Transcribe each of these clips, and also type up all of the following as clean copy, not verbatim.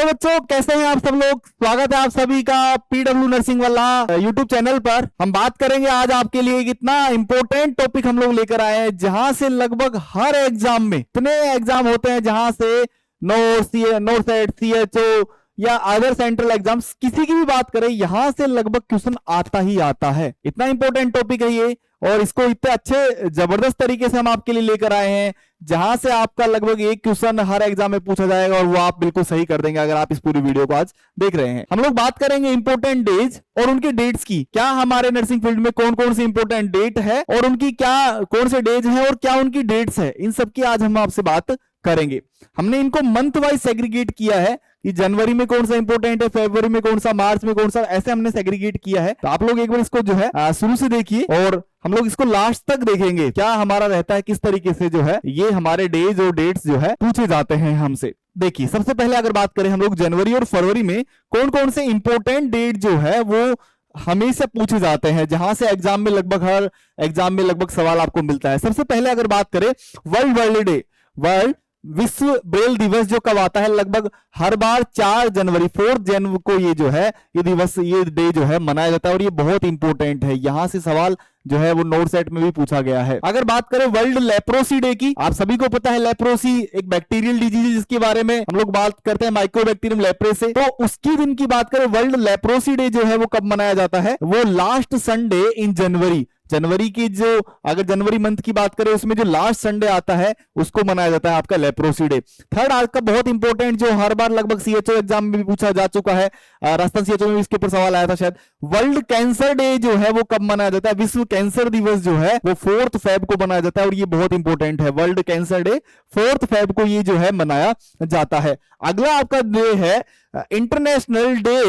Hello बच्चों, कैसे हैं आप सब लोग। स्वागत है आप सभी का पीडब्ल्यू नर्सिंग वाला यूट्यूब चैनल पर। हम बात करेंगे आज आपके लिए कितना इंपॉर्टेंट टॉपिक हम लोग लेकर आए हैं, जहां से लगभग हर एग्जाम में इतने एग्जाम होते हैं जहां से नो सेट CHO या अदर सेंट्रल एग्जाम्स किसी की भी बात करें, यहां से लगभग क्वेश्चन आता ही आता है। इतना इंपॉर्टेंट टॉपिक है ये, और इसको इतने अच्छे जबरदस्त तरीके से हम आपके लिए लेकर आए हैं जहां से आपका लगभग एक क्वेश्चन हर एग्जाम में पूछा जाएगा और वो आप बिल्कुल सही कर देंगे अगर आप इस पूरी वीडियो को आज देख रहे हैं। हम लोग बात करेंगे इंपॉर्टेंट डेज और उनके डेट्स की। क्या हमारे नर्सिंग फील्ड में कौन कौन सी इंपॉर्टेंट डेट है और उनकी क्या कौन से डेज है और क्या उनकी डेट्स है, इन सब की आज हम आपसे बात करेंगे। हमने इनको मंथ वाइज सेग्रीगेट किया है कि जनवरी में कौन सा इंपॉर्टेंट है, फरवरी में कौन सा, मार्च में कौन सा, ऐसे हमने सेग्रीगेट किया है। तो आप लोग एक बार इसको जो है शुरू से देखिए और हम लोग इसको लास्ट तक देखेंगे क्या हमारा रहता है, किस तरीके से जो है ये हमारे डेज और डेट्स जो है पूछे जाते हैं हमसे। देखिए, सबसे पहले अगर बात करें हम लोग जनवरी और फरवरी में कौन कौन से इंपॉर्टेंट डेट जो है वो हमेशा पूछे जाते हैं, जहां से एग्जाम में लगभग हर एग्जाम में लगभग सवाल आपको मिलता है। सबसे पहले अगर बात करें वर्ल्ड डे, वर्ल्ड विश्व ब्रेल दिवस जो कब आता है, लगभग हर बार 4 जनवरी 4 जनवरी को ये जो है ये दिवस, ये डे जो है मनाया जाता है और ये बहुत इंपॉर्टेंट है। यहां से सवाल जो है वो नोट सेट में भी पूछा गया है। अगर बात करें वर्ल्ड लेप्रोसी डे की, आप सभी को पता है लेप्रोसी एक बैक्टीरियल डिजीज है जिसके बारे में हम लोग बात करते हैं, माइक्रोबैक्टीरियम लेप्रेसे। तो उसकी दिन की बात करें, वर्ल्ड लेप्रोसी डे जो है वो कब मनाया जाता है, वो लास्ट संडे इन जनवरी, जनवरी की जो अगर जनवरी मंथ की बात करें उसमें जो लास्ट संडे आता है उसको मनाया जाता है आपका लेप्रोसी डे। थर्ड आज का बहुत इंपॉर्टेंट जो हर बार लगभग CHO एग्जाम में भी पूछा जा चुका है, राजस्थान CHO में इसके ऊपर सवाल आया था शायद, वर्ल्ड कैंसर डे जो है वो कब मनाया जाता है, विश्व कैंसर दिवस जो है वो 4 फेब को मनाया जाता है और ये बहुत इंपॉर्टेंट है। वर्ल्ड कैंसर डे 4 फेब को ये जो है मनाया जाता है। अगला आपका डे है international day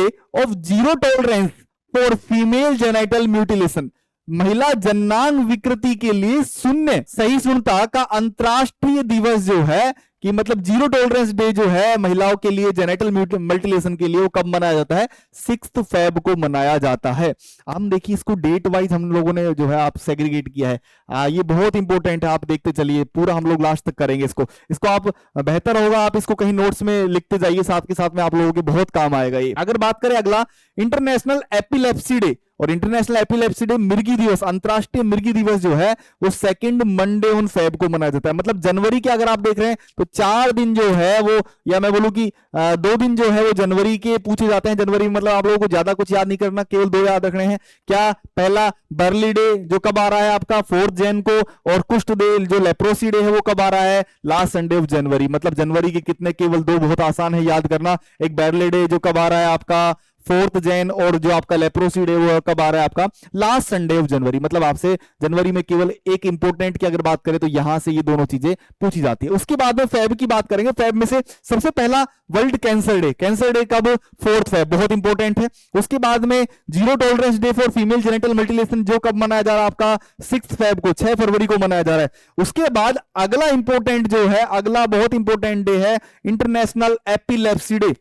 of zero tolerance for female genital mutilation, महिला जन्नांग विकृति के लिए शून्य सहिष्णुता का अंतरराष्ट्रीय दिवस जो है, कि मतलब जीरो टॉलरेंस डे जो है महिलाओं के लिए जेनिटल म्यूटिलेशन के लिए, वो कब मनाया जाता है, 6 फेब को मनाया जाता है। हम देखिए इसको डेट वाइज हम लोगों ने जो है आप सेग्रीगेट किया है, ये बहुत इंपॉर्टेंट है, आप देखते चलिए पूरा हम लोग लास्ट तक करेंगे इसको आप बेहतर होगा आप इसको कहीं नोट्स में लिखते जाइए, साथ के साथ में आप लोगों के बहुत काम आएगा ये। अगर बात करें अगला इंटरनेशनल एपिलेप्सी डे, और इंटरनेशनल एपिलेप्सी डे मिर्गी दिवस, अंतरराष्ट्रीय मिर्गी दिवस जो है वो 2 मंडे ऑन फेब को मनाया जाता है। मतलब जनवरी के अगर आप देख रहे हैं तो 4 दिन जो है वो, या मैं बोलूं कि 2 दिन जो है वो जनवरी के पूछे जाते हैं। जनवरी मतलब आप लोगों को ज्यादा कुछ याद नहीं करना, केवल 2 याद रखने हैं। क्या, पहला बर्ली डे जो कब आ रहा है आपका 4 जैन को, और कुष्ठ डे जो लेप्रोसी डे है वो कब आ रहा है, लास्ट संडे ऑफ जनवरी। मतलब जनवरी के कितने, केवल 2, बहुत आसान है याद करना। एक बर्ली डे जो कब आ रहा है आपका 4 जैन, और जो आपका लेप्रोसी डे वो कब आ रहा है आपका लास्ट संडे ऑफ जनवरी। मतलब आपसे जनवरी में केवल एक इंपॉर्टेंट की अगर बात करें तो यहां से ये दोनों चीजें पूछी जाती है। उसके बाद में फेब की बात करेंगे। फेब में से सबसे पहला world cancer day, cancer day कब, 4 फेब, बहुत इंपॉर्टेंट है। उसके बाद में zero tolerance day for female genital mutilation जो कब मनाया जा रहा है आपका 6 फेब को, 6 फरवरी को मनाया जा रहा है। उसके बाद अगला इंपॉर्टेंट जो है, अगला बहुत इंपॉर्टेंट डे है इंटरनेशनल एपिलेप्सी डे,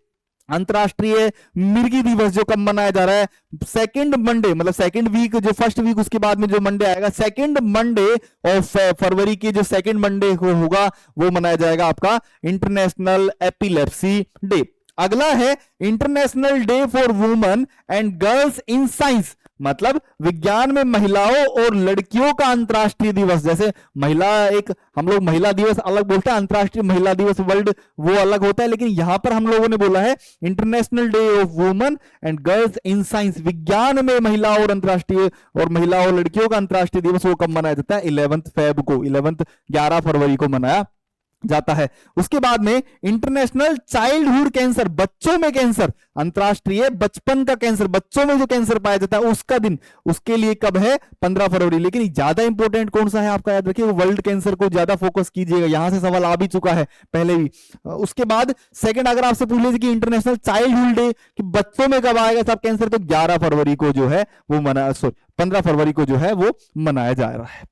अंतरराष्ट्रीय मिर्गी दिवस जो कब मनाया जा रहा है, 2nd मंडे, मतलब 2nd वीक, जो 1st वीक उसके बाद में जो मंडे आएगा 2nd मंडे ऑफ फरवरी की जो 2nd मंडे होगा वो मनाया जाएगा आपका इंटरनेशनल एपिलेप्सी डे। अगला है international day for women and girls in science, मतलब विज्ञान में महिलाओं और लड़कियों का अंतरराष्ट्रीय दिवस। जैसे महिला, एक हम लोग महिला दिवस अलग बोलते हैं, अंतरराष्ट्रीय महिला दिवस वर्ल्ड वो अलग होता है, लेकिन यहां पर हम लोगों ने बोला है international day of women and girls in science, विज्ञान में महिला और अंतरराष्ट्रीय और महिला और लड़कियों का अंतरराष्ट्रीय दिवस वो कब मनाया जाता है, 11 फेब को, 11 फरवरी को मनाया जाता है। उसके बाद में इंटरनेशनल चाइल्डहुड कैंसर, बच्चों में कैंसर, अंतरराष्ट्रीय बचपन का कैंसर, बच्चों में जो कैंसर पाया जाता है उसका दिन, उसके लिए कब है, 15 फरवरी। लेकिन ज्यादा इंपॉर्टेंट कौन सा है आपका, याद रखिए वर्ल्ड कैंसर को ज्यादा फोकस कीजिएगा, यहां से सवाल आ भी चुका है पहले भी। उसके बाद सेकंड अगर आपसे पूछ लीजिए कि इंटरनेशनल चाइल्डहुड डे, कि बच्चों में कब आएगा सब कैंसर, तो 11 फरवरी को जो है वो 15 फरवरी को जो है वो मनाया जा रहा है।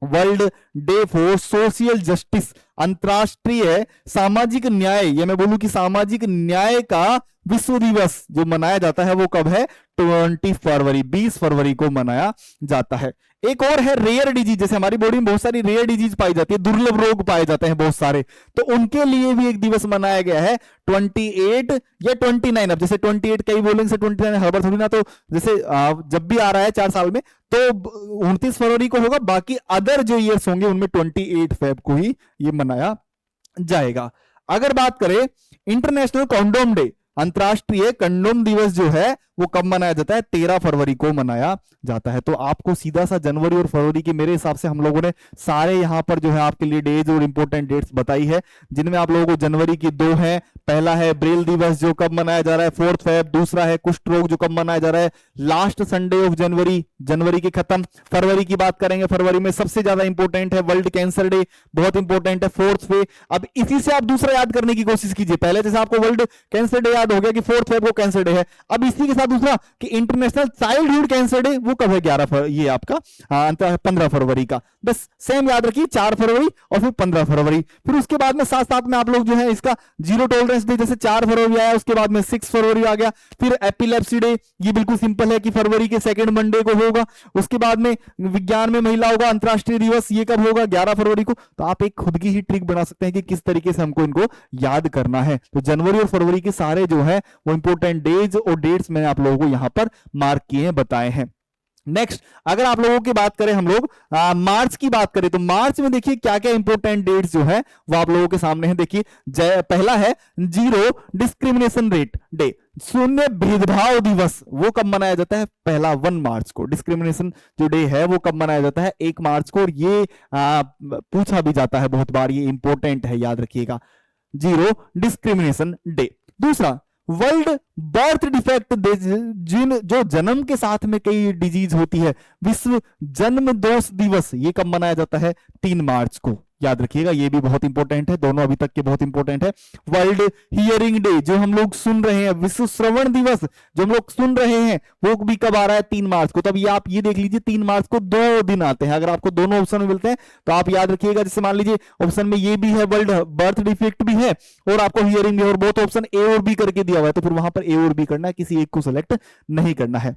World day for social justice, अंतरराष्ट्रीय सामाजिक न्याय, या मैं बोलूं कि सामाजिक न्याय का विश्व दिवस जो मनाया जाता है वो कब है? 20 फरवरी, 20 फरवरी को मनाया जाता है। एक और है रेयर डिजीज, जैसे हमारी बॉडी में बहुत सारी रेयर डिजीज पाई जाती है, दुर्लभ रोग पाए जाते हैं बहुत सारे, तो उनके लिए भी एक दिवस मनाया गया है 28 या 29। अब जैसे 28 कई बोलेंगे से 29 हर थोड़ी ना, तो जैसे जब भी आ रहा है 4 साल में तो 29 फरवरी को होगा, बाकी अदर जो ईयर्स होंगे उनमें 28 फेब को ही ये मनाया जाएगा। अगर बात करें इंटरनेशनल कॉन्डोम डे, अंतरराष्ट्रीय कंडोम दिवस जो है वो कब मनाया जाता है? 13 फरवरी को मनाया जाता है। तो आपको सीधा सा जनवरी और फरवरी की मेरे हिसाब से हम लोगों ने सारे यहां पर जो है आपके लिए डेज और इंपॉर्टेंट डेट्स बताई है, जिनमें आप लोगों को जनवरी की 2 है। पहला है ब्रेल दिवस जो कब मनाया जा रहा है? 4 फेब। दूसरा है कुष्ठ रोग जो कब मनाया जा रहा है? लास्ट संडे ऑफ जनवरी, जनवरी के खत्म। फरवरी की बात करेंगे, फरवरी में सबसे ज्यादा इंपॉर्टेंट है वर्ल्ड कैंसर डे, बहुत इंपॉर्टेंट है 4th फे। अब इसी से आप दूसरा याद करने की कोशिश कीजिए। पहले जैसे आपको वर्ल्ड कैंसर डे याद हो गया कि 4th फेब को कैंसर डे है, अब इसी के साथ दूसरा कि इंटरनेशनल चाइल्डहुड कैंसर डे वो कब है? 11 ये आपका 15 फरवरी का। बस सेम याद रखिए, 4 फरवरी और फिर 15 फरवरी। फिर उसके बाद में साथ साथ में आप लोग जो है इसका जीरो टॉलरेंस डे, जैसे 4 फरवरी आया उसके बाद में 6 फरवरी आ गया। फिर एपिलेप्सी डे, ये बिल्कुल सिंपल है कि फरवरी के 2nd मंडे को होगा। उसके बाद में विज्ञान में महिलाओं का अंतरराष्ट्रीय दिवस, ये कब होगा? 11 फरवरी को। तो आप एक खुद की ही ट्रिक बना सकते हैं कि किस तरीके से हमको इनको याद करना है। तो जनवरी और फरवरी के सारे जो है वो इंपॉर्टेंट डेज और डेट्स मैंने आप लोगों को यहां पर मार्क किए बताए हैं। नेक्स्ट, अगर आप लोगों की बात करें, हम लोग मार्च की बात करें, तो मार्च में देखिए क्या क्या इंपॉर्टेंट डेट्स जो है वो आप लोगों के सामने है। देखिए पहला है जीरो डिस्क्रिमिनेशन रेट डे, शून्य भेदभाव दिवस, वो कब मनाया जाता है? पहला 1 मार्च को। डिस्क्रिमिनेशन जो डे है वो कब मनाया जाता है? 1 मार्च को। और ये पूछा भी जाता है बहुत बार, ये इंपॉर्टेंट है, याद रखिएगा, जीरो डिस्क्रिमिनेशन डे। दूसरा वर्ल्ड बर्थ डिफेक्ट, जिन जो जन्म के साथ में कई डिजीज होती है, विश्व जन्म दोष दिवस, ये कब मनाया जाता है? 3 मार्च को। याद रखिएगा, ये भी बहुत इंपॉर्टेंट है, दोनों अभी तक के बहुत इंपॉर्टेंट है। वर्ल्ड हियरिंग डे, जो हम लोग सुन रहे हैं, विश्व श्रवण दिवस जो हम लोग सुन रहे हैं, वो भी कब आ रहा है? 3 मार्च को। तब ये आप ये देख लीजिए 3 मार्च को 2 दिन आते हैं। अगर आपको दोनों ऑप्शन मिलते हैं तो आप याद रखिएगा, जैसे मान लीजिए ऑप्शन में ये भी है, वर्ल्ड बर्थ डिफेक्ट भी है और आपको हियरिंग भी, और बहुत ऑप्शन ए और बी करके दिया हुआ है, तो फिर वहां पर ए और बी करना है, किसी एक को सिलेक्ट नहीं करना है।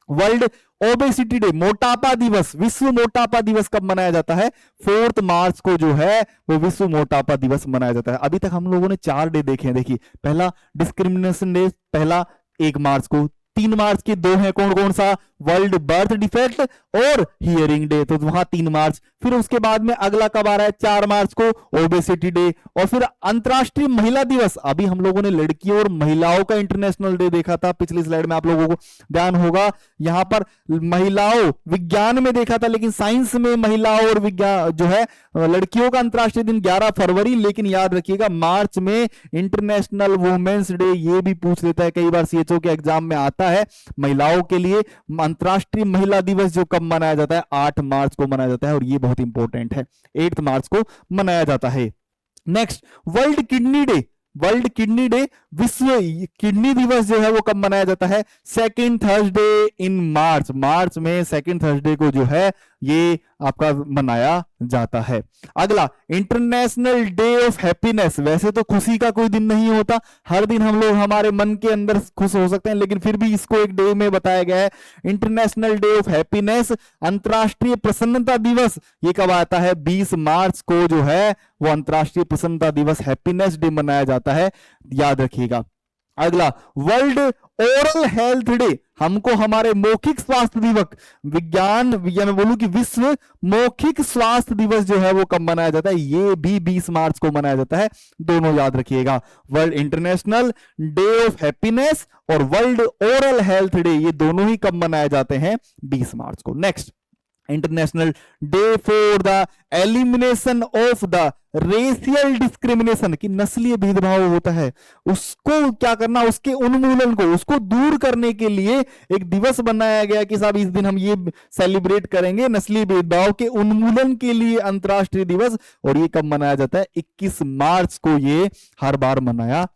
वर्ल्ड ओबेसिटी डे, मोटापा दिवस, विश्व मोटापा दिवस कब मनाया जाता है? 4 मार्च को जो है वो विश्व मोटापा दिवस मनाया जाता है। अभी तक हम लोगों ने 4 डे देखे हैं। देखिए पहला डिस्क्रिमिनेशन डे, पहला 1 मार्च को। 3 मार्च के 2 है, कौन कौन सा? वर्ल्ड बर्थ डिफेक्ट और हियरिंग डे, तो वहां 3 मार्च। फिर उसके बाद में अगला कब आ रहा है? 4 मार्च को ओबेसिटी डे। और फिर अंतरराष्ट्रीय महिला दिवस, अभी हम लोगों ने लड़कियों और महिलाओं का इंटरनेशनल डे देखा था, पिछली स्लाइड में आप लोगों को ध्यान होगा। यहां पर महिलाओं विज्ञान में देखा था, लेकिन साइंस में महिलाओं और विज्ञान जो है लड़कियों का अंतरराष्ट्रीय दिन 11 फरवरी। लेकिन याद रखिएगा मार्च में इंटरनेशनल वुमेन्स डे, ये भी पूछ लेता है कई बार, सीएचओ के एग्जाम में आता है। महिलाओं के लिए अंतरराष्ट्रीय महिला दिवस जो कब मनाया जाता है? 8 मार्च को मनाया जाता है, और ये बहुत इंपॉर्टेंट है, 8 मार्च को मनाया जाता है। Next, world kidney day, world kidney day, विश्व किडनी दिवस जो है वो कब मनाया जाता है? 2nd थर्सडे इन मार्च। मार्च में 2nd थर्सडे को जो है ये आपका मनाया जाता है। अगला इंटरनेशनल डे ऑफ हैप्पीनेस, वैसे तो खुशी का कोई दिन नहीं होता, हर दिन हम लोग हमारे मन के अंदर खुश हो सकते हैं, लेकिन फिर भी इसको एक डे में बताया गया है, इंटरनेशनल डे ऑफ हैप्पीनेस। अंतरराष्ट्रीय प्रसन्नता दिवस, ये कब आता है? 20 मार्च को जो है वो अंतरराष्ट्रीय प्रसन्नता दिवस, हैप्पीनेस डे मनाया जाता है, याद रखिएगा। अगला वर्ल्ड ओरल हेल्थ डे, हमको हमारे मौखिक स्वास्थ्य दिवस, विज्ञान या मैं बोलूं कि विश्व मौखिक स्वास्थ्य दिवस जो है वो कब मनाया जाता है? ये भी 20 मार्च को मनाया जाता है, दोनों याद रखिएगा। World international day of happiness और वर्ल्ड ओरल हेल्थ डे, ये दोनों ही कब मनाए जाते हैं? 20 मार्च को। Next, international day for the elimination of the racial discrimination, की नस्लीय भेदभाव होता है उसको क्या करना, उसके उन्मूलन को, उसको दूर करने के लिए एक दिवस बनाया गया कि साहब इस दिन हम ये सेलिब्रेट करेंगे, नस्लीय भेदभाव के उन्मूलन के लिए अंतरराष्ट्रीय दिवस। और ये कब मनाया जाता है? 21 मार्च को ये हर बार मनाया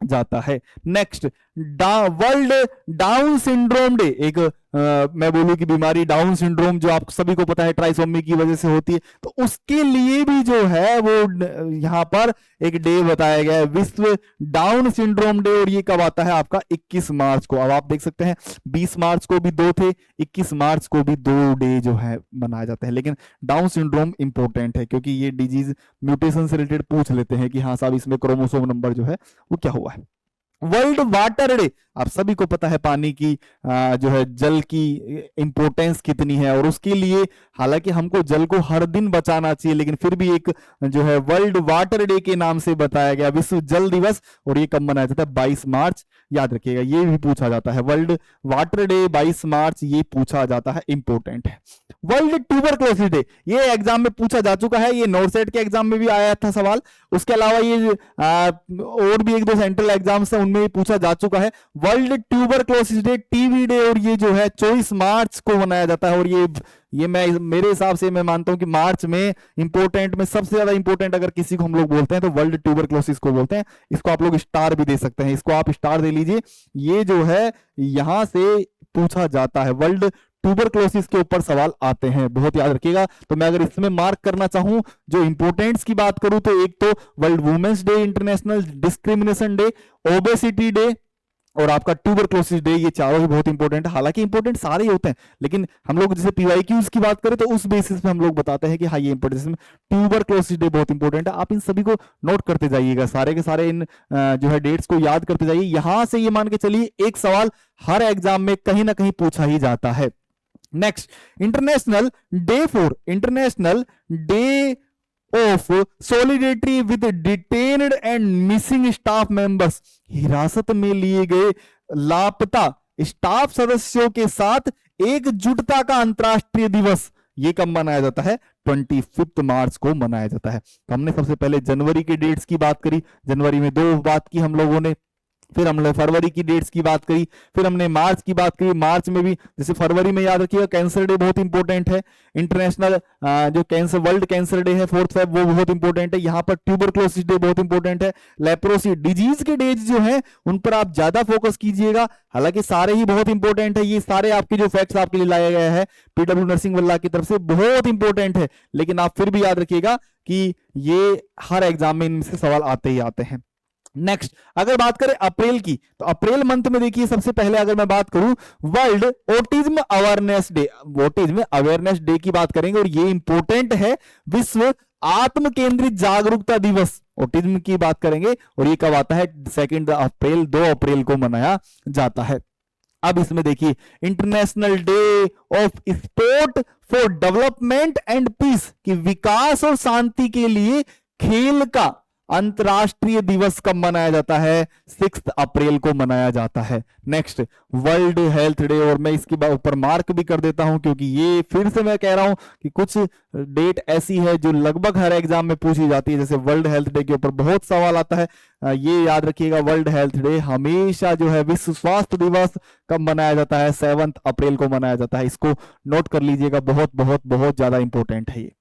जाता है। Next, world down syndrome day, एक मैं बोलूं कि बीमारी डाउन सिंड्रोम जो आप सभी को पता है ट्राइसोमी की वजह से होती है, तो उसके लिए भी जो है वो यहाँ पर एक डे बताया गया है, विश्व डाउन सिंड्रोम डे। और ये कब आता है आपका 21 मार्च को। अब आप देख सकते हैं 20 मार्च को भी 2 थे, 21 मार्च को भी 2 डे जो है मनाया जाता है। लेकिन डाउन सिंड्रोम इंपॉर्टेंट है क्योंकि ये डिजीज म्यूटेशन से रिलेटेड पूछ लेते हैं कि हाँ साहब इसमें क्रोमोसोम नंबर जो है वो क्या हुआ है। वर्ल्ड वाटर डे, आप सभी को पता है पानी की जो है जल की इंपॉर्टेंस कितनी है, और उसके लिए हालांकि हमको जल को हर दिन बचाना चाहिए, लेकिन फिर भी एक जो है वर्ल्ड वाटर डे के नाम से बताया गया विश्व जल दिवस। और ये कब मनाया जाता है? 22 मार्च, याद रखिएगा ये भी पूछा जाता है। वर्ल्ड वाटर डे 22 मार्च, ये पूछा जाता है, इंपॉर्टेंट है। वर्ल्ड ट्यूबरक्लोसिस डे, ये एग्जाम में पूछा जा चुका है, ये नोरसेट के एग्जाम में भी आया था सवाल। उसके अलावा ये और भी 1-2 सेंट्रल एग्जाम्स है उनमें पूछा जा चुका है। World tuberculosis day, TB day, और ये जो है 24 मार्च को मनाया जाता है। और ये मेरे हिसाब से मैं मानता हूं कि मार्च में इंपॉर्टेंट में सबसे ज्यादा इंपॉर्टेंट अगर किसी को हम लोग बोलते हैं तो वर्ल्ड ट्यूबरक्लोसिस को बोलते हैं। इसको आप लोग स्टार भी दे सकते हैं, इसको आप स्टार दे लीजिए। ये जो है यहां से पूछा जाता है, वर्ल्ड ट्यूबरक्लोसिस के ऊपर सवाल आते हैं, बहुत याद रखिएगा। तो मैं अगर इसमें मार्क करना चाहूं जो इंपॉर्टेंट्स की बात करूं तो एक तो world women's day, international discrimination day, obesity day और आपका ट्यूबरक्लोसिस डे, ये चारों ही बहुत इंपॉर्टेंट है। हालांकि इंपॉर्टेंट सारे ही होते हैं, लेकिन हम लोग जैसे पीवाईक्यूज की बात करें तो उस बेसिस पे हम लोग बताते हैं कि हाँ ये इंपॉर्टेंट, ट्यूबरक्लोसिस डे बहुत इंपॉर्टेंट है। आप इन सभी को नोट करते जाइएगा, सारे के सारे इन जो है डेट्स को याद करते जाइए। यहां से ये मान के चलिए एक सवाल हर एग्जाम में कहीं ना कहीं पूछा ही जाता है। Next, international day for international day of solidarity with detained and missing staff members, हिरासत में लिए गए लापता स्टाफ सदस्यों के साथ एकजुटता का अंतरराष्ट्रीय दिवस, ये कब मनाया जाता है? 25 मार्च को मनाया जाता है। तो हमने सबसे पहले जनवरी के डेट्स की बात करी, जनवरी में 2 बात की हम लोगों ने, फिर हमने फरवरी की डेट्स की बात करी, फिर हमने मार्च की बात करी। मार्च में भी जैसे फरवरी में याद रखिएगा कैंसर डे बहुत इंपॉर्टेंट है, इंटरनेशनल जो कैंसर वर्ल्ड कैंसर डे है 4 फेब वो बहुत इंपॉर्टेंट है। यहाँ पर ट्यूबरक्लोसिस डे बहुत इंपॉर्टेंट है। लेप्रोसी डिजीज के डेज जो है उन पर आप ज्यादा फोकस कीजिएगा, हालांकि सारे ही बहुत इंपॉर्टेंट है। ये सारे आपके जो फैक्ट्स आपके लिए लाया गया है पीडब्ल्यू नरसिंह वल्ला की तरफ से बहुत इंपॉर्टेंट है, लेकिन आप फिर भी याद रखिएगा कि ये हर एग्जाम में इनमें से सवाल आते ही आते हैं। नेक्स्ट, अगर बात करें अप्रैल की, तो अप्रैल मंथ में देखिए सबसे पहले अगर मैं बात करूं world autism awareness day, autism awareness day की बात करेंगे और ये इंपॉर्टेंट है, विश्व आत्म केंद्रित जागरूकता दिवस, ऑटिज्म की बात करेंगे। और ये कब आता है? 2 अप्रैल को मनाया जाता है। अब इसमें देखिए international day of sport for development and peace, कि विकास और शांति के लिए खेल का अंतरराष्ट्रीय दिवस कब मनाया जाता है? 6 अप्रैल को मनाया जाता है। नेक्स्ट, वर्ल्ड हेल्थ डे, और मैं इसके ऊपर मार्क भी कर देता हूं क्योंकि ये फिर से मैं कह रहा हूं कि कुछ डेट ऐसी है जो लगभग हर एग्जाम में पूछी जाती है। जैसे वर्ल्ड हेल्थ डे के ऊपर बहुत सवाल आता है, ये याद रखिएगा वर्ल्ड हेल्थ डे हमेशा जो है विश्व स्वास्थ्य दिवस कब मनाया जाता है? 7 अप्रैल को मनाया जाता है। इसको नोट कर लीजिएगा, बहुत बहुत बहुत ज्यादा इंपॉर्टेंट है ये।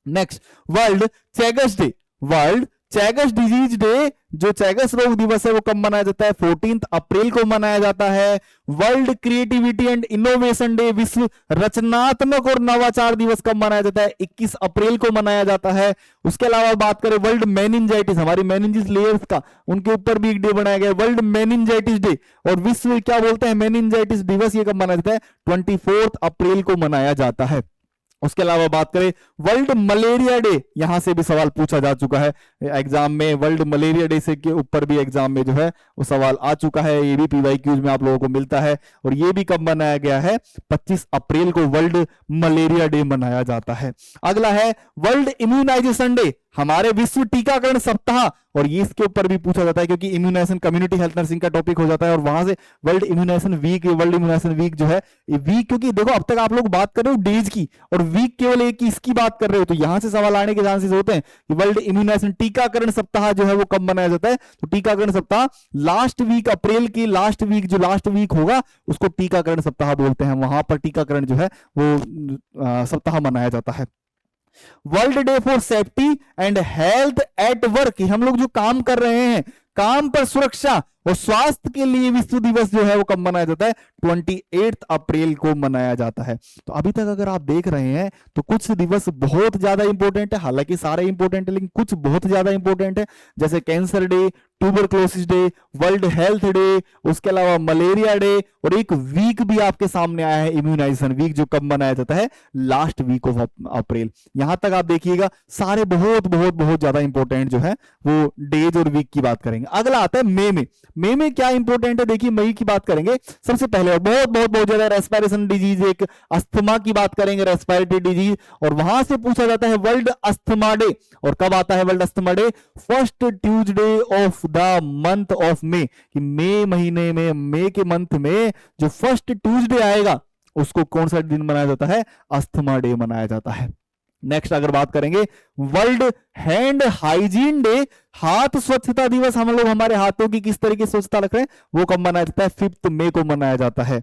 Next, world Chagas day, world Chagas disease day, जो चैगस रोग दिवस है वो कब मनाया जाता है? 14 अप्रैल को मनाया जाता है। World creativity and innovation day, विश्व रचनात्मक और नवाचार दिवस कब मनाया जाता है? 21 अप्रैल को मनाया जाता है। उसके अलावा बात करें वर्ल्ड मेनिंजाइटिस, हमारी मेनिंजिस लेयर्स का, उनके ऊपर भी एक डे बनाया गया, वर्ल्ड मेनिंजाइटिस डे, और विश्व क्या बोलते हैं मेनिंजाइटिस दिवस, ये कब मनाया जाता है? 24 अप्रैल को मनाया जाता है। उसके अलावा बात करें वर्ल्ड मलेरिया डे, यहां से भी सवाल पूछा जा चुका है एग्जाम में, वर्ल्ड मलेरिया डे से के ऊपर भी एग्जाम में जो है वो सवाल आ चुका है, ये भी पीवाईक्यूज में आप लोगों को मिलता है। और ये भी कब मनाया गया है? 25 अप्रैल को वर्ल्ड मलेरिया डे मनाया जाता है। अगला है वर्ल्ड इम्यूनाइजेशन डे, हमारे विश्व टीकाकरण सप्ताह, और ये इसके ऊपर भी पूछा जाता है क्योंकि इम्यूनाइजेशन कम्युनिटी हेल्थ नर्सिंग का टॉपिक हो जाता है, और वहां से वर्ल्ड इम्यूनाइजेशन वीक जो है ये वीक, क्योंकि देखो अब तक आप लोग बात कर रहे हो डेज की और वीक केवल एक इसकी बात कर रहे हो, तो यहां से सवाल आने के चांसेस होते हैं कि वर्ल्ड इम्यूनाइजेशन टीकाकरण सप्ताह जो है वो कब मनाया जाता है? तो टीकाकरण सप्ताह लास्ट वीक, अप्रैल की लास्ट वीक, जो लास्ट वीक होगा उसको टीकाकरण सप्ताह बोलते हैं, वहां पर टीकाकरण जो है वो सप्ताह मनाया जाता है। World day for safety and health at work, हम लोग जो काम कर रहे हैं काम पर सुरक्षा और स्वास्थ्य के लिए विश्व दिवस जो है वो कब मनाया जाता है? 28 अप्रैल को मनाया जाता है। तो अभी तक अगर आप देख रहे हैं तो कुछ दिवस बहुत ज्यादा इंपॉर्टेंट है, हालांकि सारे इंपॉर्टेंट है लेकिन कुछ बहुत ज्यादा इंपॉर्टेंट है, जैसे cancer day, tuberculosis day, world health day, उसके अलावा मलेरिया डे, और एक वीक भी आपके सामने आया है, इम्यूनाइजेशन वीक, जो कब मनाया जाता है? Last week of April. यहां तक आप देखिएगा सारे बहुत बहुत बहुत ज्यादा इंपॉर्टेंट जो है वो डेज और वीक की बात करेंगे। अगला आता है मई में। मई में क्या इंपॉर्टेंट है? देखिए मई की बात करेंगे सबसे पहले, और बहुत बहुत बहुत ज्यादा रेस्पिरेशन डिजीज, एक अस्थमा की बात करेंगे, रेस्पिरेटरी डिजीज, और वहां से पूछा जाता है वर्ल्ड अस्थमा डे। और कब आता है world asthma day? First Tuesday of the month of May, कि मई महीने में, मई के मंथ में जो फर्स्ट ट्यूसडे आएगा उसको कौन सा दिन मनाया जाता है? अस्थमा डे मनाया जाता है। नेक्स्ट अगर बात करेंगे वर्ल्ड हैंड हाइजीन डे, हाथ स्वच्छता दिवस, हम लोग हमारे हाथों की किस तरीके से स्वच्छता रख रहे हैं वो कब मनाया जाता है? 5 मई को मनाया जाता है।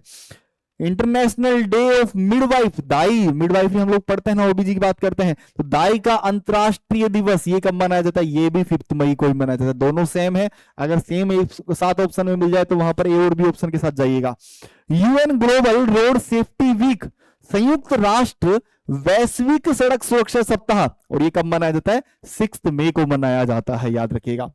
International day of midwife, Dai, midwife हम लोग पढ़ते हैं ना, ओबीजी की बात करते हैं, तो दाई का अंतरराष्ट्रीय दिवस ये कब मनाया जाता है? ये भी 5 मई को ही मनाया जाता है। दोनों सेम है, अगर सेम एक साथ ऑप्शन में मिल जाए तो वहां पर ए और बी ऑप्शन के साथ जाइएगा। UN global road safety week, संयुक्त राष्ट्र वैश्विक सड़क सुरक्षा सप्ताह, और ये कब मनाया जाता है? 6 मई को मनाया जाता है, याद रखिएगा।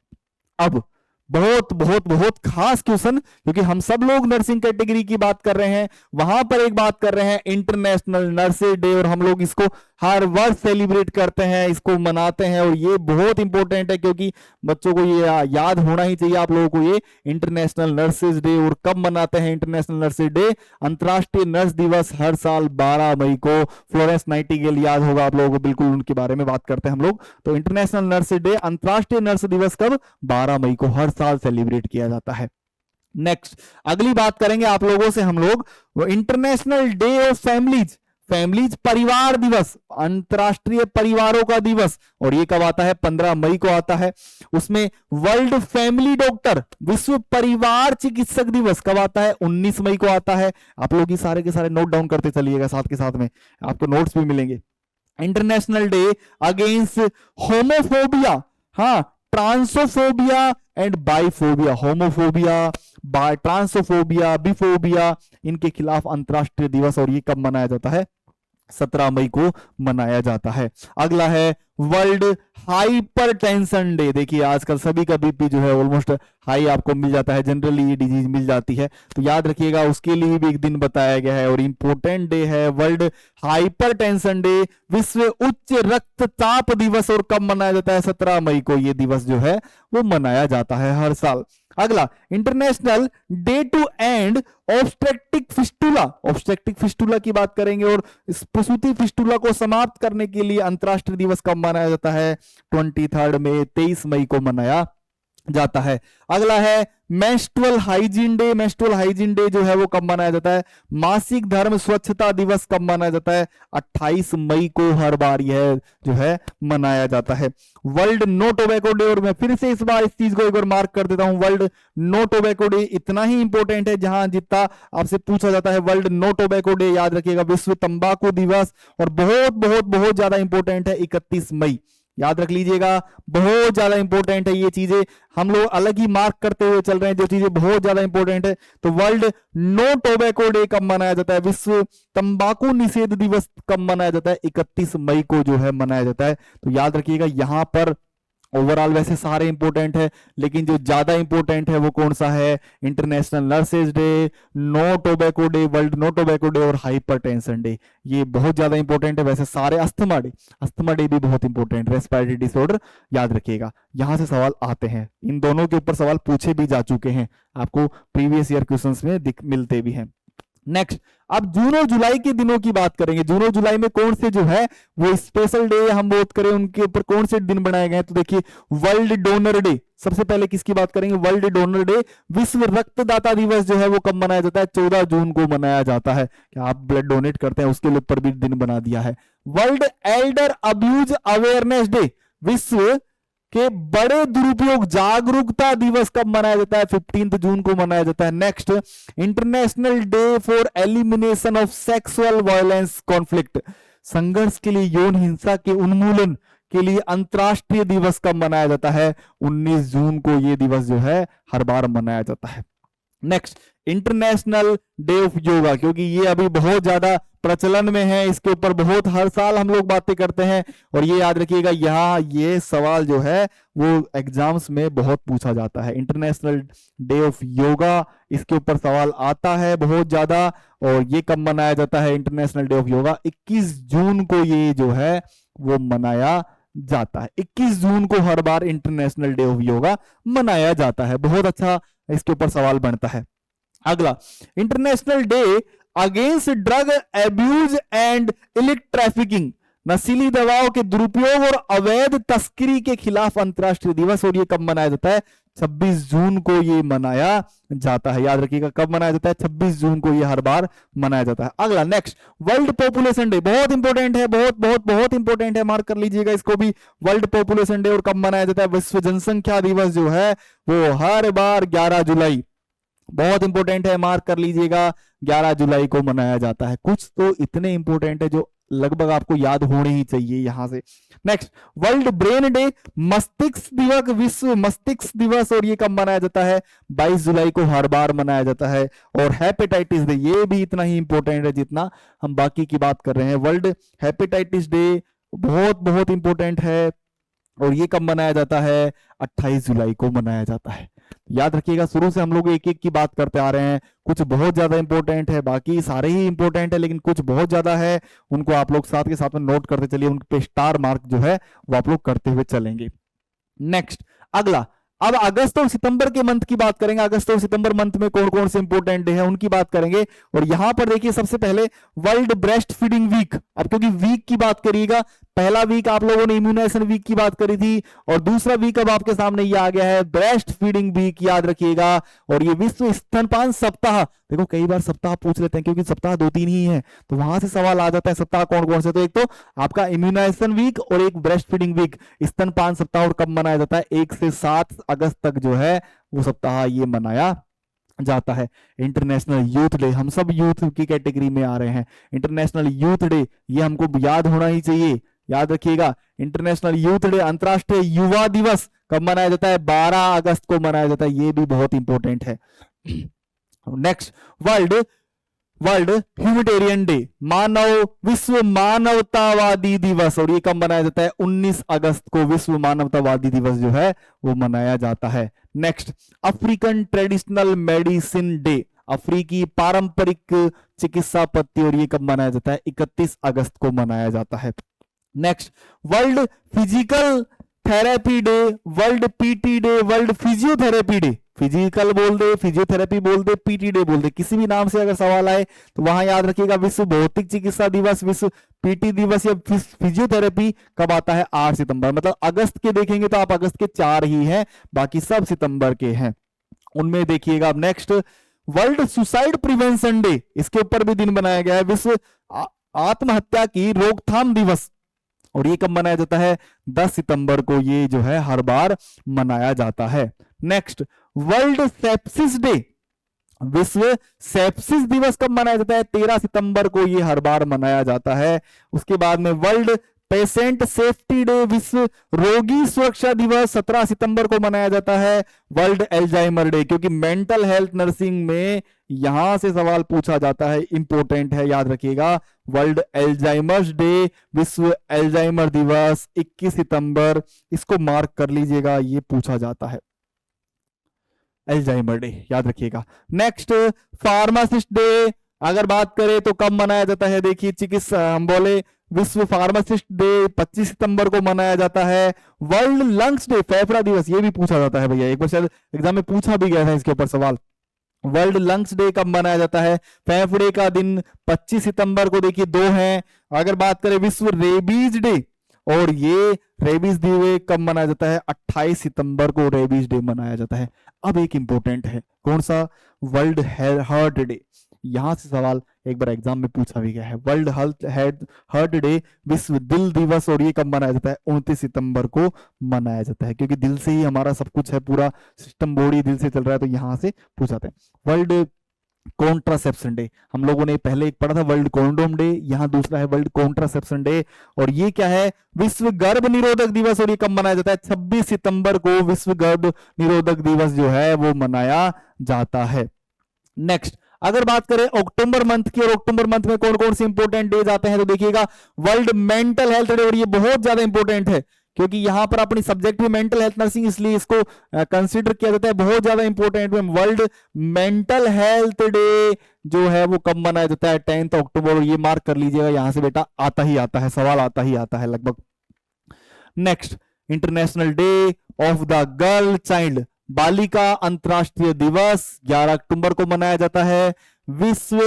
अब बहुत बहुत बहुत खास क्वेश्चन, क्योंकि हम सब लोग नर्सिंग कैटेगरी की बात कर रहे हैं, वहां पर एक बात कर रहे हैं इंटरनेशनल नर्सेज डे, और हम लोग इसको हर वर्ष सेलिब्रेट करते हैं, इसको मनाते हैं, और ये बहुत इंपॉर्टेंट है क्योंकि बच्चों को ये याद होना ही चाहिए आप लोगों को ये इंटरनेशनल नर्सेज डे। और कब मनाते हैं इंटरनेशनल नर्सेज डे? अंतरराष्ट्रीय नर्स दिवस हर साल 12 मई को। फ्लोरेंस नाइटिंगेल याद होगा आप लोगों को, बिल्कुल उनके बारे में बात करते हैं हम लोग। तो इंटरनेशनल नर्सेज डे, अंतरराष्ट्रीय नर्स दिवस कब? 12 मई को हर साल सेलिब्रेट किया जाता है। नेक्स्ट अगली बात करेंगे आप लोगों से हम लोग, वो international day of families, families परिवार दिवस, अंतरराष्ट्रीय परिवारों का दिवस, और ये कब आता है? 15 मई को आता है। उसमें वर्ल्ड फैमिली डॉक्टर, विश्व परिवार चिकित्सक दिवस कब आता है? 19 मई को आता है। आप लोग ये सारे के सारे नोट डाउन करते चलिएगा, साथ के साथ में आपको नोट्स भी मिलेंगे। इंटरनेशनल डे अगेंस्ट होमोफोबिया, हाँ, ट्रांसोफोबिया एंड बाइफोबिया, होमोफोबिया, ट्रांसोफोबिया, बिफोबिया, इनके खिलाफ अंतरराष्ट्रीय दिवस, और ये कब मनाया जाता है? 17 मई को मनाया जाता है। अगला है वर्ल्ड हाइपरटेंशन डे। देखिए आजकल सभी का बीपी जो है ऑलमोस्ट हाई आपको मिल जाता है, जनरली ये डिजीज मिल जाती है, तो याद रखिएगा उसके लिए भी एक दिन बताया गया है, और इंपॉर्टेंट डे है वर्ल्ड हाइपरटेंशन डे, विश्व उच्च रक्तचाप दिवस, और कब मनाया जाता है? 17 मई को ये दिवस जो है वो मनाया जाता है हर साल। अगला international day to end obstructive fistula, obstructive fistula की बात करेंगे, और इस प्रसूति फिस्टुला को समाप्त करने के लिए अंतरराष्ट्रीय दिवस कब मनाया जाता है? 23 मई, 23 मई को मनाया जाता है। अगला है menstrual hygiene day, menstrual hygiene day जो है वो कब मनाया जाता है? मासिक धर्म स्वच्छता दिवस कब मनाया जाता है? 28 मई को हर बार यह जो है मनाया जाता है। वर्ल्ड नो टोबैको डे, और मैं फिर से इस बार इस चीज को एक बार मार्क कर देता हूं, वर्ल्ड नो टोबैको डे इतना ही इंपॉर्टेंट है जहां जितना आपसे पूछा जाता है वर्ल्ड नो टोबैको डे, याद रखिएगा। विश्व तंबाकू दिवस, और बहुत बहुत बहुत ज्यादा इंपॉर्टेंट है 31 मई, याद रख लीजिएगा, बहुत ज्यादा इंपॉर्टेंट है ये चीजें, हम लोग अलग ही मार्क करते हुए चल रहे हैं जो चीजें बहुत ज्यादा इंपॉर्टेंट है। तो वर्ल्ड नो टोबैको डे कब मनाया जाता है? विश्व तंबाकू निषेध दिवस कब मनाया जाता है? 31 मई को जो है मनाया जाता है। तो याद रखिएगा यहां पर ओवरऑल वैसे सारे इंपॉर्टेंट है, लेकिन जो ज्यादा इंपॉर्टेंट है वो कौन सा है? International nurses day, no tobacco day, world no tobacco day, और हाइपरटेंशन डे, ये बहुत ज्यादा इंपॉर्टेंट है। वैसे सारे अस्थमा डे भी बहुत इंपॉर्टेंट, रेस्पिरेटरी डिसऑर्डर, याद रखिएगा। यहां से सवाल आते हैं, इन दोनों के ऊपर सवाल पूछे भी जा चुके हैं, आपको प्रीवियस ईयर क्वेश्चंस में मिलते भी हैं। नेक्स्ट अब जून और जुलाई के दिनों की बात करेंगे। जून और जुलाई में कौन से जो है वो स्पेशल डे हम बात करें, उनके ऊपर कौन से दिन बनाए गए हैं? तो देखिए वर्ल्ड डोनर डे, सबसे पहले किसकी बात करेंगे? वर्ल्ड डोनर डे, विश्व रक्तदाता दिवस जो है वो कब मनाया जाता है? 14 जून को मनाया जाता है। क्या आप ब्लड डोनेट करते हैं उसके ऊपर भी दिन बना दिया है। World Elder abuse awareness day, विश्व के बड़े दुरुपयोग जागरूकता दिवस कब मनाया जाता है? 15 जून को मनाया जाता है। Next international day for elimination of sexual violence conflict, संघर्ष के लिए यौन हिंसा के उन्मूलन के लिए अंतर्राष्ट्रीय दिवस कब मनाया जाता है? 19 जून को ये दिवस जो है हर बार मनाया जाता है। Next, international day of yoga, क्योंकि ये अभी बहुत ज्यादा प्रचलन में है, इसके ऊपर बहुत हर साल हम लोग बातें करते हैं। और ये याद रखिएगा, यहाँ ये सवाल जो है वो एग्जाम्स में बहुत पूछा जाता है। इंटरनेशनल डे ऑफ योगा, इसके ऊपर सवाल आता है बहुत ज्यादा। और ये कब मनाया जाता है इंटरनेशनल डे ऑफ योगा? 21 जून को ये जो है वो मनाया जाता है। 21 जून को हर बार इंटरनेशनल डे ऑफ योगा मनाया जाता है। बहुत अच्छा इसके ऊपर सवाल बनता है। अगला, international day against drug abuse and illicit trafficking, नशीली दवाओं के दुरुपयोग और अवैध तस्करी के खिलाफ अंतर्राष्ट्रीय दिवस। और ये कब मनाया जाता है? 26 जून को ये मनाया जाता है। याद रखिएगा कब मनाया जाता है? 26 जून को ये हर बार मनाया जाता है। अगला, नेक्स्ट, वर्ल्ड पॉपुलेशन डे, बहुत इंपॉर्टेंट है, बहुत बहुत बहुत इंपॉर्टेंट है, मार्क कर लीजिएगा इसको भी। वर्ल्ड पॉपुलेशन डे और कब मनाया जाता है? विश्व जनसंख्या दिवस जो है वो हर बार 11 जुलाई, बहुत इंपॉर्टेंट है, मार्क कर लीजिएगा, 11 जुलाई को मनाया जाता है। कुछ तो इतने इंपॉर्टेंट है जो लगभग आपको याद होने ही चाहिए यहां से। नेक्स्ट, वर्ल्ड ब्रेन डे, मस्तिष्क दिवस, विश्व मस्तिष्क दिवस, और ये कब मनाया जाता है? 22 जुलाई को हर बार मनाया जाता है। और हेपेटाइटिस डे, ये भी इतना ही इंपॉर्टेंट है जितना हम बाकी की बात कर रहे हैं। वर्ल्ड हेपेटाइटिस डे बहुत बहुत इंपॉर्टेंट है, और ये कब मनाया जाता है? 28 जुलाई को मनाया जाता है। याद रखिएगा, शुरू से हम लोग एक एक की बात करते आ रहे हैं। कुछ बहुत ज्यादा इंपॉर्टेंट है, बाकी सारे ही इंपॉर्टेंट है, लेकिन कुछ बहुत ज्यादा है, उनको आप लोग साथ के साथ में नोट करते चलिए, उन पे स्टार मार्क जो है वो आप लोग करते हुए चलेंगे। नेक्स्ट, अगला, अब अगस्त और सितंबर के मंथ की बात करेंगे। अगस्त और सितंबर मंथ में कौन कौन से इंपॉर्टेंट डे है उनकी बात करेंगे। और यहां पर देखिए सबसे पहले वर्ल्ड ब्रेस्ट फीडिंग वीक। अब क्योंकि वीक की बात करिएगा, पहला वीक आप लोगों ने इम्यूनाइजेशन वीक की बात करी थी, और दूसरा वीक अब आपके सामने ये आ गया है ब्रेस्ट फीडिंग वीक, याद रखिएगा। और ये विश्व स्तनपान सप्ताह, देखो कई बार सप्ताह पूछ लेते हैं क्योंकि सप्ताह 2-3 ही है, तो वहां से सवाल आ जाता है सप्ताह कौन कौन से। तो एक तो आपका इम्यूनाइजेशन वीक और एक ब्रेस्ट फीडिंग वीक, स्तनपान सप्ताह। और कब मनाया जाता है? 1 से 7 अगस्त तक जो है वो सप्ताह ये मनाया जाता है। इंटरनेशनल यूथ डे, हम सब यूथ की कैटेगरी में आ रहे हैं। इंटरनेशनल यूथ डे ये हमको याद होना ही चाहिए, याद रखिएगा। इंटरनेशनल यूथ डे, अंतर्राष्ट्रीय युवा दिवस कब मनाया जाता है? 12 अगस्त को मनाया जाता है, ये भी बहुत इंपॉर्टेंट है। नेक्स्ट, वर्ल्ड ह्यूमैनिटेरियन डे, विश्व मानवतावादी दिवस, और ये कब मनाया जाता है? 19 अगस्त को विश्व मानवतावादी दिवस जो है वो मनाया जाता है। Next, African traditional medicine day, अफ्रीकी पारंपरिक चिकित्सा पद्धति, और ये कब मनाया जाता है? 31 अगस्त को मनाया जाता है। Next, world physical therapy day, world PT day, world physiotherapy day, physical बोल दे, फिजियोथेरेपी बोल दे, पीटी डे बोल दे, किसी भी नाम से अगर सवाल आए तो वहां याद रखिएगा विश्व भौतिक चिकित्सा दिवस, विश्व पीटी दिवस या फिजियोथेरेपी कब आता है? 8 सितंबर। मतलब अगस्त के देखेंगे तो आप अगस्त के 4 ही हैं, बाकी सब सितंबर के हैं, उनमें देखिएगा। अब next, world suicide prevention day, इसके ऊपर भी दिन बनाया गया है। विश्व आत्महत्या की रोकथाम दिवस, और ये कब मनाया जाता है? 10 सितंबर को ये जो है हर बार मनाया जाता है। नेक्स्ट, वर्ल्ड सेप्सिस डे, विश्व सेप्सिस दिवस कब मनाया जाता है? 13 सितंबर को ये हर बार मनाया जाता है। उसके बाद में वर्ल्ड पेशेंट सेफ्टी डे, विश्व रोगी सुरक्षा दिवस 17 सितंबर को मनाया जाता है। वर्ल्ड एल्जाइमर डे, क्योंकि मेंटल हेल्थ नर्सिंग में यहां से सवाल पूछा जाता है, इंपॉर्टेंट है, याद रखिएगा। वर्ल्ड एल्जाइमर्स डे, विश्व एल्जाइमर दिवस 21 सितंबर, इसको मार्क कर लीजिएगा, ये पूछा जाता है, एल्जाइमर डे, याद रखिएगा। नेक्स्ट, फार्मासिस्ट डे अगर बात करें तो कब मनाया जाता है? देखिए चिकित्सा, हम बोले विश्व फार्मासिस्ट डे 25 सितंबर को मनाया जाता है। वर्ल्ड लंग्स डे, फेफड़ा दिवस, ये भी पूछा जाता है भैया, एक बार शायद एग्जाम में पूछा भी गया था इसके ऊपर सवाल। वर्ल्ड लंग्स डे कब मनाया जाता है? फेफड़े का दिन 25 सितंबर को, देखिए 2 हैं। अगर बात करें विश्व रेबीज डे, और ये रेबीज डे कब मनाया जाता है? 28 सितंबर को रेबीज डे मनाया जाता है। अब एक इंपॉर्टेंट है, कौन सा? वर्ल्ड हार्ट डे, यहां से सवाल एक बार एग्जाम में पूछा भी गया है। वर्ल्ड हार्ट डे, विश्व दिल दिवस, और ये कब मनाया जाता है? 29 सितंबर को मनाया जाता है, क्योंकि दिल से ही हमारा सब कुछ है, पूरा सिस्टम बॉडी दिल से चल रहा है, तो यहां से पूछा जाता है। World contraception day. हम लोगों ने पहले एक पढ़ा था वर्ल्ड कॉन्डोम डे, यहाँ दूसरा है वर्ल्ड कॉन्ट्रासेप्शन डे। और ये क्या है? विश्व गर्भ निरोधक दिवस। और ये कब मनाया जाता है? 26 सितंबर को विश्व गर्भ निरोधक दिवस जो है वो मनाया जाता है। नेक्स्ट, अगर बात करें अक्टूबर मंथ की, और अक्टूबर मंथ में कौन कौन से इंपोर्टेंट डेज आते हैं, तो देखिएगा वर्ल्ड मेंटल हेल्थ डे। और ये बहुत ज्यादा इंपॉर्टेंट है क्योंकि यहां पर अपनी सब्जेक्ट भी मेंटल हेल्थ नर्सिंग, इसलिए इसको कंसीडर किया जाता है। बहुत ज्यादा important world mental health day जो है वो कब मनाया जाता है? 10 अक्टूबर। ये मार्क कर लीजिएगा, यहां से बेटा आता ही आता है, सवाल आता ही आता है लगभग। Next, international day of the girl child, बालिका अंतरराष्ट्रीय दिवस 11 अक्टूबर को मनाया जाता है। विश्व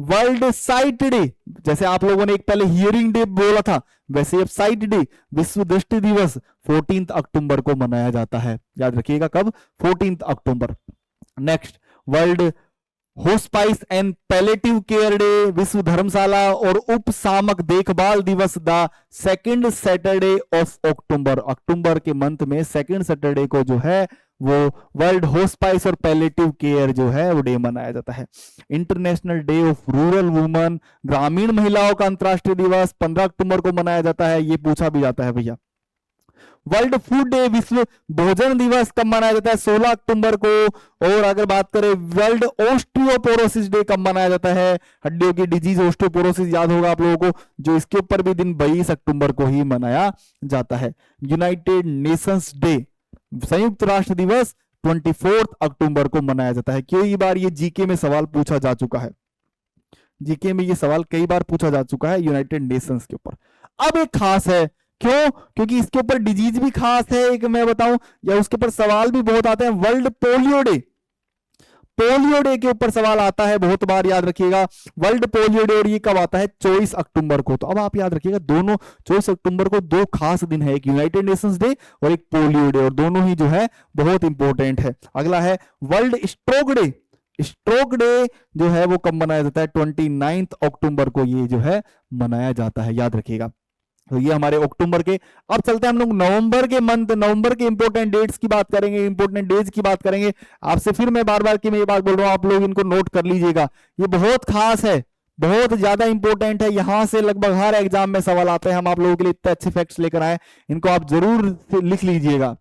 वर्ल्ड साइट डे, जैसे आप लोगों ने एक पहले हियरिंग डे बोला था, वैसे अब साइट डे, विश्व दृष्टि दिवस 14 अक्टूबर को मनाया जाता है। याद रखिएगा कब? 14 अक्टूबर। Next, world hospice and palliative care day, विश्व धर्मशाला और उपसामक देखभाल दिवस द सेकंड सैटरडे ऑफ अक्टूबर। अक्टूबर के मंथ में सेकंड सैटरडे को जो है वो वर्ल्ड होस्पाइस और पैलेटिव केयर जो है वो डे मनाया जाता है। International day of rural woman, ग्रामीण महिलाओं का अंतर्राष्ट्रीय दिवस 15 अक्टूबर को मनाया जाता है। ये पूछा भी जाता है भैया। वर्ल्ड फूड डे, विश्व भोजन दिवस कब मनाया जाता है? 16 अक्टूबर को। और अगर बात करें वर्ल्ड ऑस्टियोपोरोसिस डे कब मनाया जाता है? हड्डियों की डिजीज ऑस्टियोपोरोसिस याद होगा आप लोगों को, जो इसके ऊपर भी दिन 22 अक्टूबर को ही मनाया जाता है। यूनाइटेड नेशंस डे, संयुक्त राष्ट्र दिवस 24 अक्टूबर को मनाया जाता है। कई बार ये जीके में सवाल पूछा जा चुका है, जीके में ये सवाल कई बार पूछा जा चुका है यूनाइटेड नेशंस के ऊपर। अब एक खास है, क्यों? क्योंकि इसके ऊपर डिजीज भी खास है एक, मैं बताऊं, या उसके ऊपर सवाल भी बहुत आते हैं। World polio day, polio day के ऊपर सवाल आता है बहुत बार, याद रखिएगा वर्ल्ड पोलियो डे। और ये कब आता है? 24 अक्टूबर को। तो अब आप याद रखिएगा दोनों 24 अक्टूबर को दो खास दिन है, एक यूनाइटेड नेशंस डे और एक पोलियो डे, और दोनों ही जो है बहुत इंपॉर्टेंट है। अगला है world stroke day. Stroke day जो है वो कब मनाया जाता है? 29 अक्टूबर को ये जो है मनाया जाता है, याद रखिएगा। तो ये हमारे अक्टूबर के। अब चलते हैं हम लोग नवंबर के मंथ, नवंबर के इंपॉर्टेंट डेट्स की बात करेंगे, इंपॉर्टेंट डेज की बात करेंगे। आपसे फिर मैं बार बार की मैं ये बात बोल रहा हूं, आप लोग इनको नोट कर लीजिएगा, ये बहुत खास है, बहुत ज्यादा इंपॉर्टेंट है। यहां से लगभग हर एग्जाम में सवाल आते हैं। हम आप लोगों के लिए इतने अच्छे फैक्ट्स लेकर आए, इनको आप जरूर लिख लीजिएगा।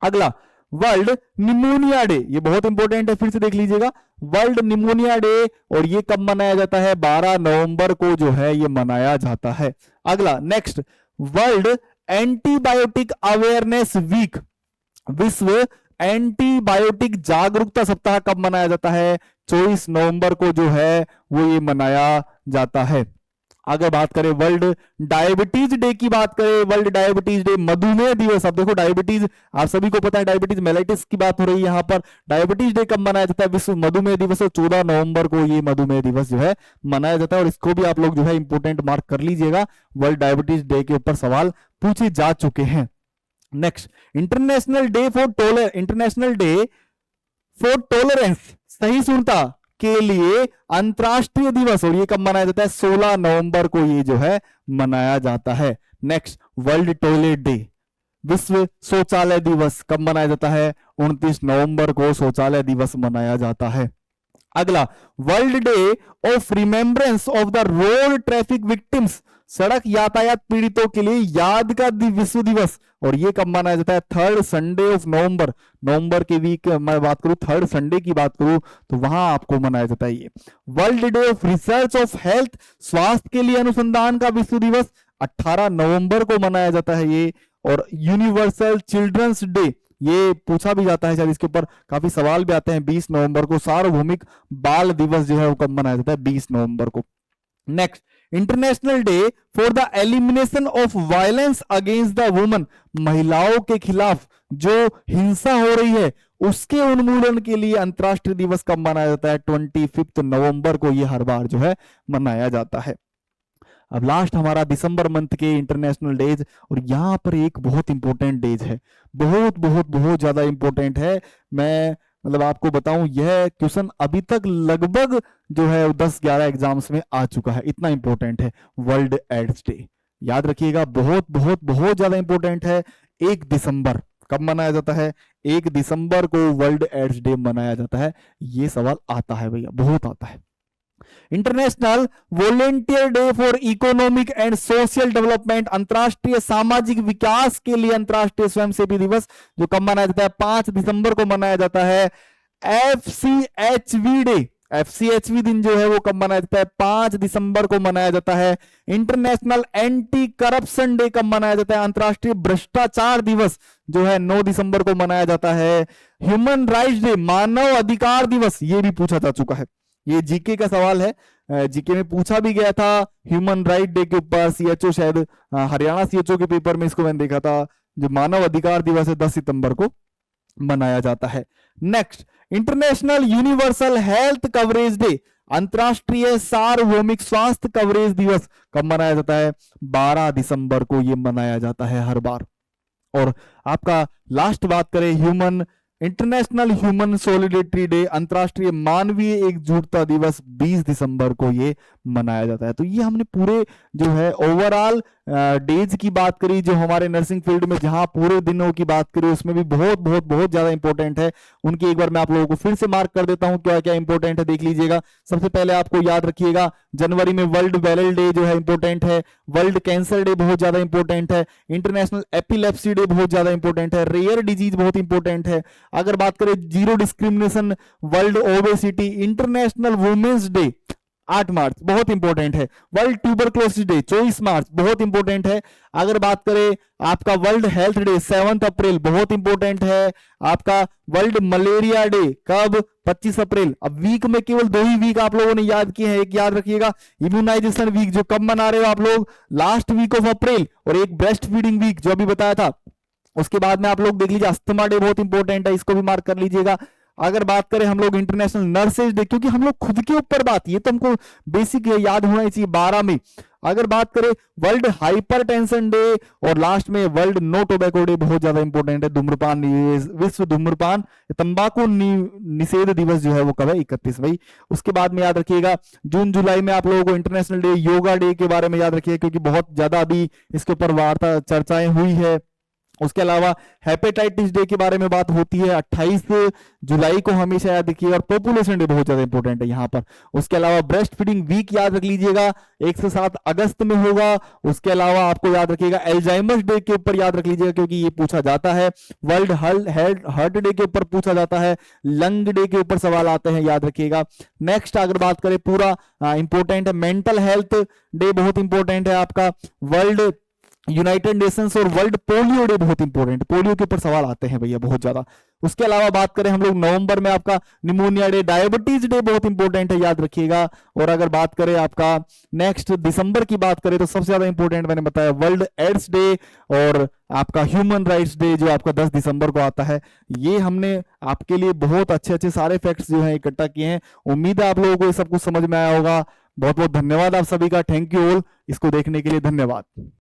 अगला वर्ल्ड निमोनिया डे, ये बहुत इंपॉर्टेंट है, फिर से देख लीजिएगा वर्ल्ड निमोनिया डे। और ये कब मनाया जाता है? 12 नवंबर को जो है ये मनाया जाता है। अगला next, world antibiotic awareness week, विश्व एंटीबायोटिक जागरूकता सप्ताह कब मनाया जाता है? 24 नवंबर को जो है वो ये मनाया जाता है। अगर बात करें वर्ल्ड डायबिटीज डे की बात करें, वर्ल्ड डायबिटीज डे, मधुमेह दिवस। अब देखो डायबिटीज आप सभी को पता है, डायबिटीज मेलाइटिस की बात हो रही है यहाँ पर। डायबिटीज डे कब मनाया जाता है? विश्व मधुमेह दिवस, और 14 नवंबर को ये मधुमेह दिवस जो है मनाया जाता है। और इसको भी आप लोग जो है इंपोर्टेंट मार्क कर लीजिएगा, वर्ल्ड डायबिटीज डे के ऊपर सवाल पूछे जा चुके हैं। Next, international day for tolerance, सही सुनता के लिए अंतरराष्ट्रीय दिवस, और ये कब मनाया जाता है? 16 नवंबर को ये जो है मनाया जाता है। नेक्स्ट, वर्ल्ड टॉयलेट डे, विश्व शौचालय दिवस कब मनाया जाता है? 29 नवंबर को शौचालय दिवस मनाया जाता है। अगला world day of remembrance of the road traffic victims, सड़क यातायात पीड़ितों के लिए याद का विश्व दिवस, और ये कब मनाया जाता है? 3rd संडे ऑफ नवंबर, नवंबर के वीक मैं बात करूं, 3rd संडे की बात करूं तो वहां आपको मनाया जाता है ये। World day of research of health, स्वास्थ्य के लिए अनुसंधान का विश्व दिवस 18 नवंबर को मनाया जाता है ये। और यूनिवर्सल चिल्ड्रंस डे, ये पूछा भी जाता है, शायद इसके ऊपर काफी सवाल भी आते हैं, 20 नवंबर को। सार्वभौमिक बाल दिवस जो है वो कब मनाया जाता है? 20 नवंबर को। Next, international day for the elimination of violence against the woman, महिलाओं के खिलाफ जो हिंसा हो रही है उसके उन्मूलन के लिए अंतरराष्ट्रीय दिवस कब मनाया जाता है? 25 नवंबर को ये हर बार जो है मनाया जाता है। अब लास्ट हमारा दिसंबर मंथ के इंटरनेशनल डेज, और यहां पर एक बहुत इंपॉर्टेंट डेज है, बहुत बहुत बहुत ज्यादा इंपॉर्टेंट है। मैं मतलब आपको बताऊं, यह क्वेश्चन अभी तक लगभग जो है 10-11 एग्जाम्स में आ चुका है, इतना इंपॉर्टेंट है। वर्ल्ड एड्स डे, याद रखिएगा बहुत बहुत बहुत ज्यादा इंपॉर्टेंट है। 1 दिसंबर कब मनाया जाता है? 1 दिसंबर को वर्ल्ड एड्स डे मनाया जाता है? ये सवाल आता है भैया, बहुत आता है। International volunteer day for economic and social development, अंतरराष्ट्रीय सामाजिक विकास के लिए अंतरराष्ट्रीय स्वयंसेवी दिवस जो कब मनाया जाता है? 5 दिसंबर को मनाया जाता है। FCHV डे, FCHV दिन जो है वो कब मनाया जाता है? 5 दिसंबर को मनाया जाता है। इंटरनेशनल एंटी करप्शन डे कब मनाया जाता है? अंतरराष्ट्रीय भ्रष्टाचार दिवस जो है 9 दिसंबर को मनाया जाता है। ह्यूमन राइट्स डे, मानव अधिकार दिवस, ये भी पूछा जा चुका है, ये जीके का सवाल है, जीके में पूछा भी गया था ह्यूमन राइट डे के ऊपर। सीएचओ शायद हरियाणा सीएचओ के पेपर में इसको मैंने देखा था। जो मानव अधिकार दिवस है 10 सितंबर को मनाया जाता है। Next, international universal health coverage day, अंतरराष्ट्रीय सार्वभौमिक स्वास्थ्य कवरेज दिवस कब मनाया जाता है? 12 दिसंबर को ये मनाया जाता है हर बार। और आपका लास्ट बात करें, इंटरनेशनल ह्यूमन सॉलिडेरिटी डे, अंतरराष्ट्रीय मानवीय एकजुटता दिवस 20 दिसंबर को ये मनाया जाता है। तो ये हमने पूरे जो है ओवरऑल डेज की बात करी, जो हमारे नर्सिंग फील्ड में जहां पूरे दिनों की बात करी उसमें भी बहुत बहुत बहुत ज्यादा इंपॉर्टेंट है। उनकी एक बार मैं आप लोगों को फिर से मार्क कर देता हूं क्या क्या इंपॉर्टेंट है, देख लीजिएगा। सबसे पहले आपको याद रखिएगा, जनवरी में वर्ल्ड बैरल डे जो है इंपॉर्टेंट है, वर्ल्ड कैंसर डे बहुत ज्यादा इंपॉर्टेंट है, इंटरनेशनल एपिलेप्सी डे बहुत ज्यादा इंपॉर्टेंट है, रेयर डिजीज बहुत इंपॉर्टेंट है। अगर बात करें zero discrimination, world obesity, international women's day 8 March बहुत इंपॉर्टेंट है, वर्ल्ड ट्यूबरक्लोसिस डे 24 मार्च बहुत इंपॉर्टेंट है। अगर बात करें आपका वर्ल्ड हेल्थ डे 7 अप्रैल बहुत इंपॉर्टेंट है। आपका वर्ल्ड मलेरिया डे कब? 25 अप्रैल। अब वीक में केवल 2 ही वीक आप लोगों ने याद किए हैं, एक याद रखिएगा इम्यूनाइजेशन वीक जो कब मना रहे हो आप लोग? लास्ट वीक ऑफ अप्रैल, और एक ब्रेस्ट फीडिंग वीक जो अभी बताया था। उसके बाद में आप लोग देख लीजिए अस्थमा डे बहुत इंपॉर्टेंट है, इसको भी मार्क कर लीजिएगा। अगर बात करें हम लोग इंटरनेशनल नर्सेज डे, क्योंकि हम लोग खुद के ऊपर बात, ये तो हमको बेसिक याद होना चाहिए 12 में। अगर बात करें वर्ल्ड हाइपरटेंशन डे, और लास्ट में वर्ल्ड नो टोबैको डे बहुत ज्यादा इंपॉर्टेंट है, धूम्रपान, विश्व धूम्रपान तंबाकू निषेध दिवस जो है वो कब है? 31 मई। उसके बाद में याद रखिएगा जून जुलाई में आप लोगों को इंटरनेशनल डे योगा डे के बारे में याद रखिएगा, क्योंकि बहुत ज्यादा अभी इसके ऊपर वार्ता चर्चाएं हुई है। उसके अलावा हेपेटाइटिस डे के बारे में बात होती है 28 जुलाई को, हमेशा याद रखिएगा। और पॉपुलेशन डे बहुत ज्यादा इंपॉर्टेंट है यहाँ पर। उसके अलावा ब्रेस्ट फीडिंग वीक याद रख लीजिएगा, 1 से 7 अगस्त में होगा। उसके अलावा आपको याद रखिएगा एल्जाइमर्स डे के ऊपर याद रख लीजिएगा, क्योंकि ये पूछा जाता है। वर्ल्ड हार्ट डे के ऊपर पूछा जाता है, लंग डे के ऊपर सवाल आते हैं, याद रखिएगा। नेक्स्ट अगर बात करें पूरा इंपॉर्टेंट है, मेंटल हेल्थ डे बहुत इंपॉर्टेंट है आपका। वर्ल्ड यूनाइटेड नेशंस और वर्ल्ड पोलियो डे बहुत इंपॉर्टेंट, पोलियो के ऊपर सवाल आते हैं भैया बहुत ज्यादा। उसके अलावा बात करें हम लोग नवंबर में आपका निमोनिया डे, डायबिटीज डे बहुत इंपॉर्टेंट है, याद रखिएगा। और अगर बात करें आपका नेक्स्ट दिसंबर की बात करें तो सबसे ज्यादा इंपॉर्टेंट मैंने बताया वर्ल्ड एड्स डे और आपका ह्यूमन राइट्स डे जो आपका 10 दिसंबर को आता है। ये हमने आपके लिए बहुत अच्छे अच्छे सारे फैक्ट्स जो है इकट्ठा किए हैं। उम्मीद है आप लोगों को ये सब कुछ समझ में आया होगा। बहुत बहुत धन्यवाद आप सभी का, थैंक यू ऑल इसको देखने के लिए, धन्यवाद।